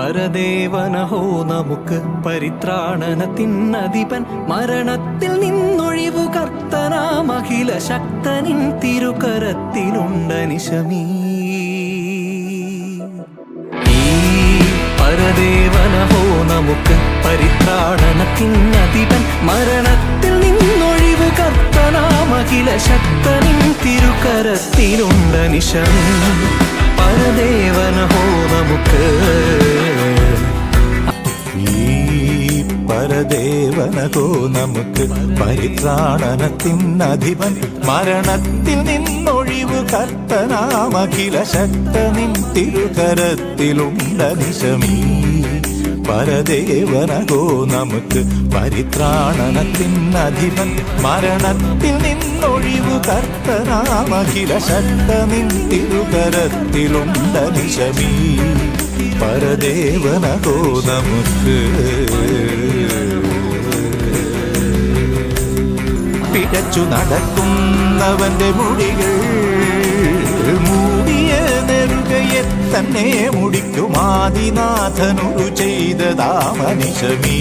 പരദേവനഹോ നമുക്ക് പരിത്രാണനത്തിനധിപൻ മരണത്തിൽ നിന്നൊഴിവു കർത്തനാമഖില ശക്തനിൻ തിരുകരത്തിലുണ്ടനിശമീ പരദേവനഹോ നമുക്ക് പരിത്രാണനത്തിനധിപൻ മരണത്തിൽ നിന്നൊഴിവു കർത്തനാമഖില ശക്തനിൻ തിരുകരത്തിലുണ്ടനിശമീ പരദേവനഹോ നമുക്ക് പരദേവനഹോ നമുക്ക് പരിത്രാണനത്തിനധിപൻ മരണത്തിൽ നിന്നൊഴിവു കർത്തനാമഖില ശക്തനിൻ തിരുകരത്തിലുണ്ടനിശമീ പരദേവനഹോ നമുക്ക് പരിത്രാണനത്തിനധിപൻ മരണത്തിൽ നിന്നൊഴിവു കർത്തനാമഖില ശക്തനിൻ തിരുകരത്തിലുണ്ടനിശമീ പരദേവനഹോ നമുക്ക് പിഴച്ചു നടക്കുന്നവന്റെ മുടികൾ മൂടിയ നെറുകയെ തന്നെ മുടിക്കുമാദിനാഥനൊരു ചെയ്തതാമനിശമീ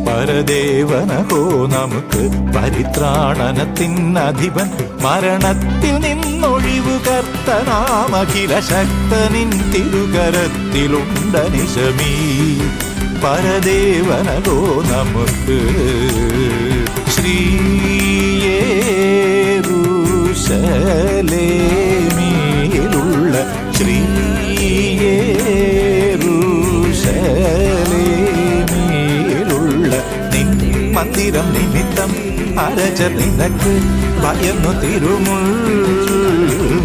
പരദേവനഹോ നമുക്ക് പരിത്രാണനത്തിനധിപൻ മരണത്തിൽ നിന്നൊഴിവു കർത്തനാമഖില ശക്തനിൻ തിരുകരത്തിലുണ്ടനിശമീ പരദേവനഹോ നമുക്ക് ശ്രീയേരുശലേമിലുള്ള ശ്രീയേരുശലേമിലുള്ള നിൻ മന്ദിരം നിമിത്തം അരജർ നിനക്ക് ഭയന്നു തിരുമുൾ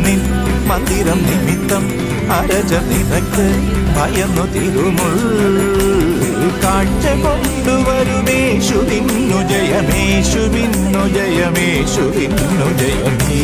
നിൻ മന്ദിരം നിമിത്തം അരജർ നിനക്ക് ഭയന്നു തിരുമുൾ കാഴ്ച കൊണ്ടുവരുമേശുവിന്നു ജയമേശുവിന്നു ജയമേശുവിന്നു ജയമേ